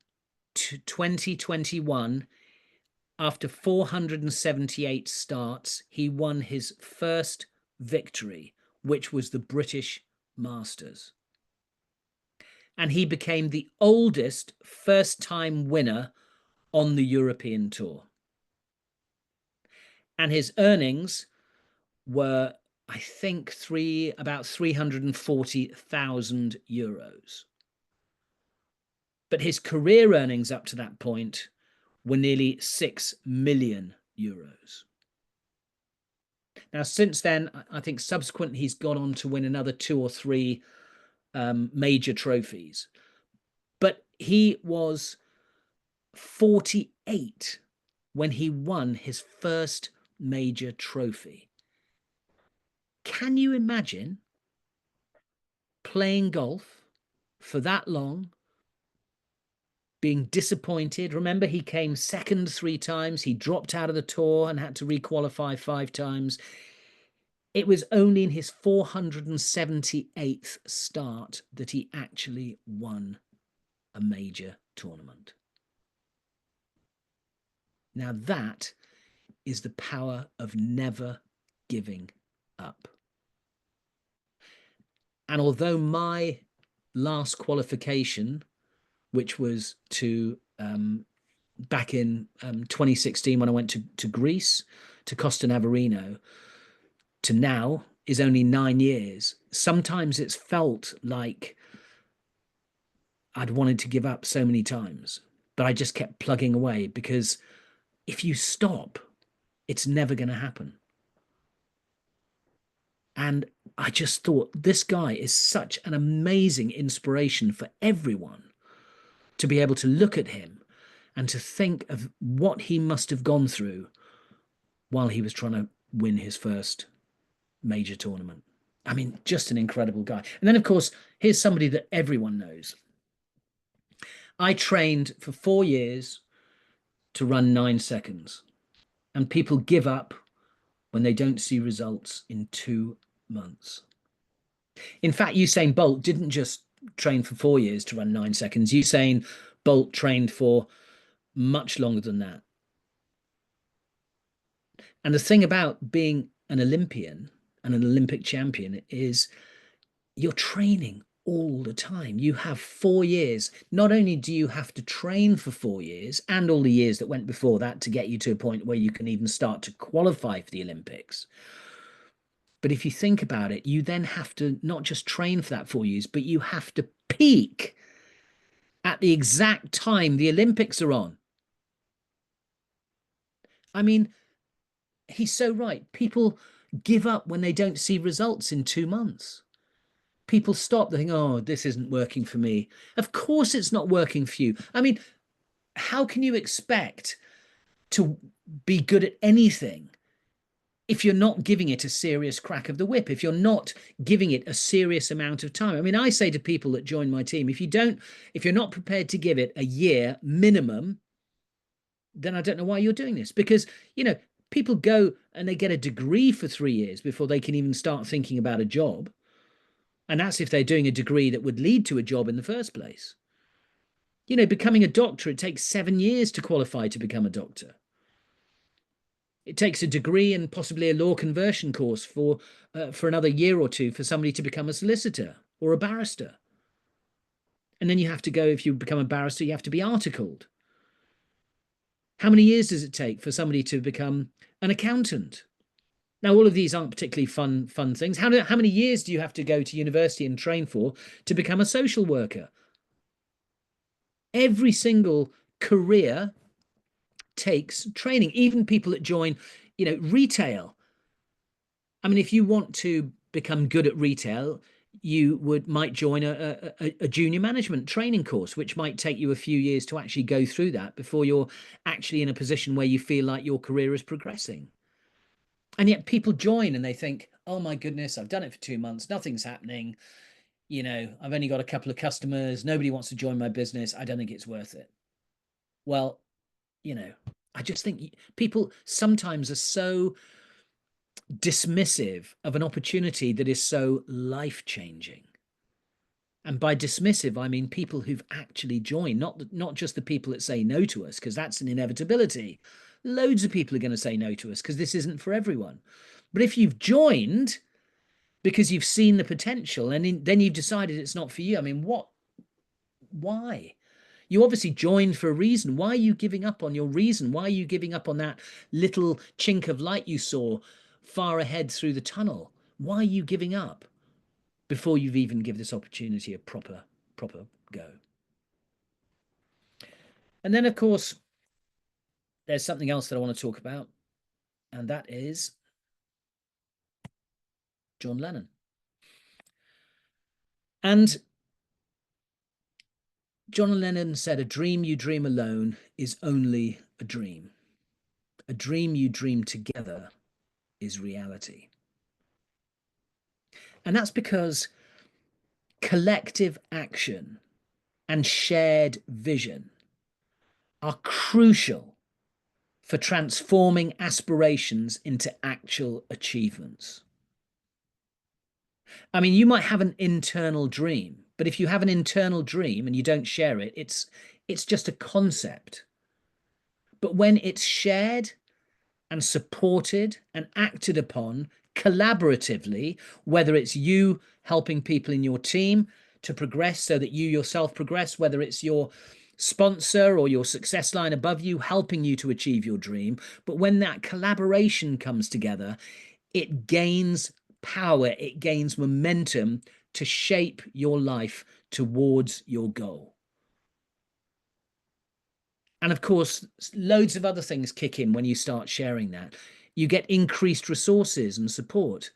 2021, after 478 starts, he won his first victory, which was the British Masters. And he became the oldest first-time winner on the European Tour. And his earnings were, I think, about 340,000 euros. But his career earnings up to that point were nearly 6 million euros. Now, since then, I think subsequently he's gone on to win another 2 or 3 major trophies. But he was 48 when he won his first major trophy. Can you imagine playing golf for that long, being disappointed? Remember, he came second 3 times. He dropped out of the tour and had to requalify 5 times. It was only in his 478th start that he actually won a major tournament. Now that is the power of never giving up. And although my last qualification, which was to back in 2016 when I went to Greece, to Costa Navarino, to now is only 9 years, sometimes it's felt like I'd wanted to give up so many times, but I just kept plugging away, because if you stop, it's never going to happen. And I just thought, this guy is such an amazing inspiration for everyone, to be able to look at him and to think of what he must have gone through while he was trying to win his first major tournament. I mean, just an incredible guy. And then, of course, here's somebody that everyone knows. I trained for 4 years to run 9 seconds, and people give up when they don't see results in 2 months. In fact, Usain Bolt didn't just train for 4 years to run 9 seconds. Usain Bolt trained for much longer than that. And the thing about being an Olympian and an Olympic champion is you're training all the time. You have 4 years. Not only do you have to train for 4 years and all the years that went before that to get you to a point where you can even start to qualify for the Olympics. But if you think about it, you then have to not just train for that 4 years, but you have to peak at the exact time the Olympics are on. I mean, he's so right. People give up when they don't see results in 2 months. People stop, they think, oh, this isn't working for me. Of course it's not working for you. I mean, how can you expect to be good at anything if you're not giving it a serious crack of the whip, if you're not giving it a serious amount of time? I mean, I say to people that join my team, if you're not prepared to give it a year minimum, then I don't know why you're doing this. Because, people go and they get a degree for 3 years before they can even start thinking about a job. And that's if they're doing a degree that would lead to a job in the first place. Becoming a doctor, it takes 7 years to qualify to become a doctor. It takes a degree and possibly a law conversion course for another year or two for somebody to become a solicitor or a barrister. And then you have to go, if you become a barrister, you have to be articled. How many years does it take for somebody to become an accountant? Now, all of these aren't particularly fun things. How many years do you have to go to university and train for to become a social worker? Every single career takes training, even people that join, retail. I mean, if you want to become good at retail, you might join a junior management training course, which might take you a few years to actually go through that before you're actually in a position where you feel like your career is progressing. And yet people join and they think, oh my goodness, I've done it for 2 months, nothing's happening. I've only got a couple of customers, nobody wants to join my business, I don't think it's worth it. Well, I just think people sometimes are so dismissive of an opportunity that is so life-changing. And by dismissive, I mean people who've actually joined, not just the people that say no to us, because that's an inevitability. Loads of people are going to say no to us because this isn't for everyone. But if you've joined because you've seen the potential and then you've decided it's not for you, I mean, why? You obviously joined for a reason. Why are you giving up on your reason? Why are you giving up on that little chink of light you saw far ahead through the tunnel? Why are you giving up before you've even given this opportunity a proper go? And then, of course, there's something else that I want to talk about, and that is John Lennon. And John Lennon said, "A dream you dream alone is only a dream. A dream you dream together is reality." And that's because collective action and shared vision are crucial for transforming aspirations into actual achievements. I mean, you might have an internal dream, but if you have an internal dream and you don't share it, it's just a concept. But when it's shared and supported and acted upon collaboratively, whether it's you helping people in your team to progress so that you yourself progress, whether it's your sponsor or your success line above you helping you to achieve your dream, but when that collaboration comes together, it gains power, it gains momentum to shape your life towards your goal. And of course, loads of other things kick in when you start sharing that. You get increased resources and support.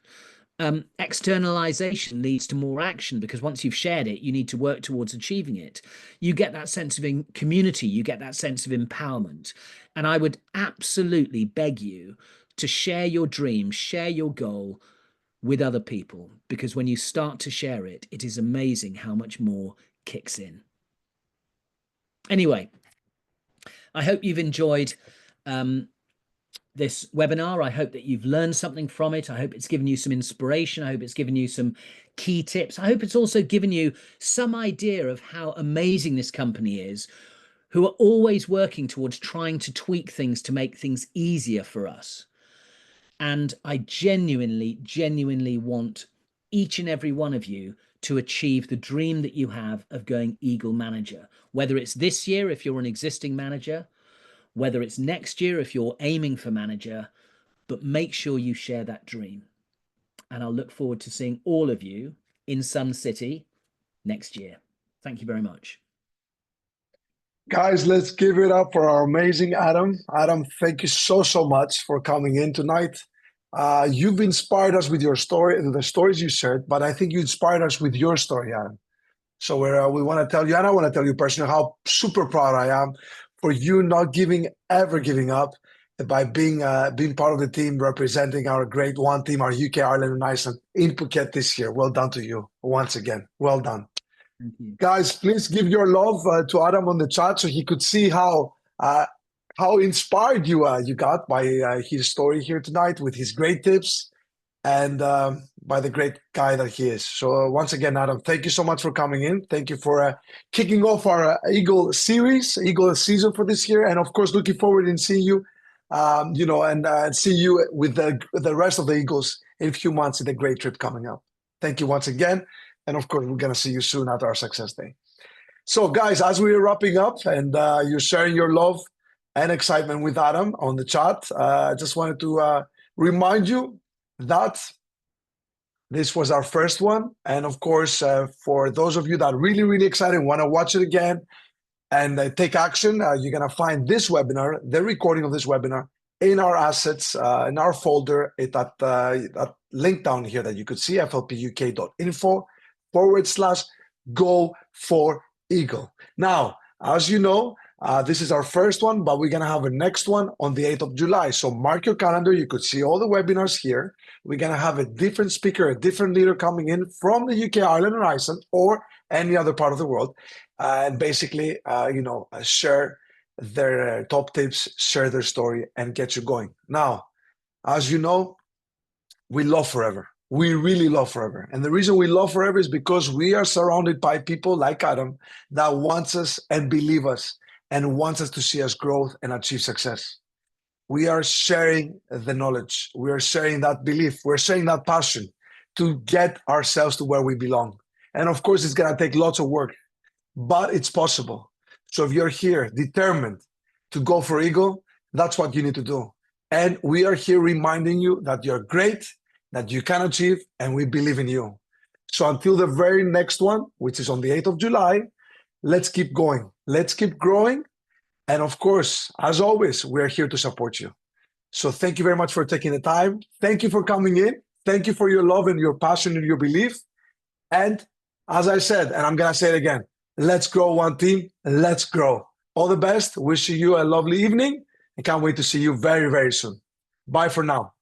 Externalization leads to more action because once you've shared it, you need to work towards achieving it. You get that sense of community, you get that sense of empowerment. And I would absolutely beg you to share your dream, share your goal with other people, because when you start to share it, it is amazing how much more kicks in. Anyway, I hope you've enjoyed this webinar. I hope that you've learned something from it. I hope it's given you some inspiration. I hope it's given you some key tips. I hope it's also given you some idea of how amazing this company is, who are always working towards trying to tweak things to make things easier for us. And I genuinely want each and every one of you to achieve the dream that you have of going Eagle manager, whether it's this year if you're an existing manager, whether it's next year if you're aiming for manager, but make sure you share that dream. And I'll look forward to seeing all of you in Sun City next year. Thank you very much. Guys, let's give it up for our amazing Adam. Adam, thank you so much for coming in tonight. You've inspired us with your story, the stories you shared, but I think you inspired us with your story, Adam. So we want to tell you, and I want to tell you personally, how super proud I am for you not ever giving up by being part of the team representing our Grade 1 team, our UK, Ireland, and Iceland in Phuket this year. Well done to you once again. Well done. Thank you. Guys, please give your love to Adam on the chat so he could see how inspired you got by his story here tonight with his great tips and by the great guy that he is. So once again, Adam, thank you so much for coming in. Thank you for kicking off our Eagle series, Eagle season for this year. And of course, looking forward in seeing you, and see you with the rest of the Eagles in a few months in the great trip coming up. Thank you once again. And of course, we're going to see you soon at our Success Day. So guys, as we're wrapping up and you're sharing your love and excitement with Adam on the chat, I just wanted to remind you that this was our first one. And of course, for those of you that are really, really excited, want to watch it again and take action, you're going to find this webinar, the recording of this webinar, in our assets, in our folder, that link down here that you could see, flpuk.info/Go4Eagle. Now, as you know, this is our first one, but we're going to have a next one on the 8th of July. So mark your calendar. You could see all the webinars here. We're going to have a different speaker, a different leader coming in from the UK, Ireland, and Iceland, or any other part of the world, and basically, share their top tips, share their story, and get you going. Now, as you know, we love forever. We really love forever. And the reason we love forever is because we are surrounded by people like Adam that wants us and believe us and wants us to see us grow and achieve success. We are sharing the knowledge. We are sharing that belief. We're sharing that passion to get ourselves to where we belong. And of course, it's going to take lots of work, but it's possible. So if you're here determined to go for Eagle, that's what you need to do. And we are here reminding you that you're great, that you can achieve, and we believe in you. So until the very next one, which is on the 8th of July, let's keep going. Let's keep growing. And of course, as always, we're here to support you. So thank you very much for taking the time. Thank you for coming in. Thank you for your love and your passion and your belief. And as I said, and I'm going to say it again, let's grow one team. Let's grow. All the best. Wishing you a lovely evening. I can't wait to see you very, very soon. Bye for now.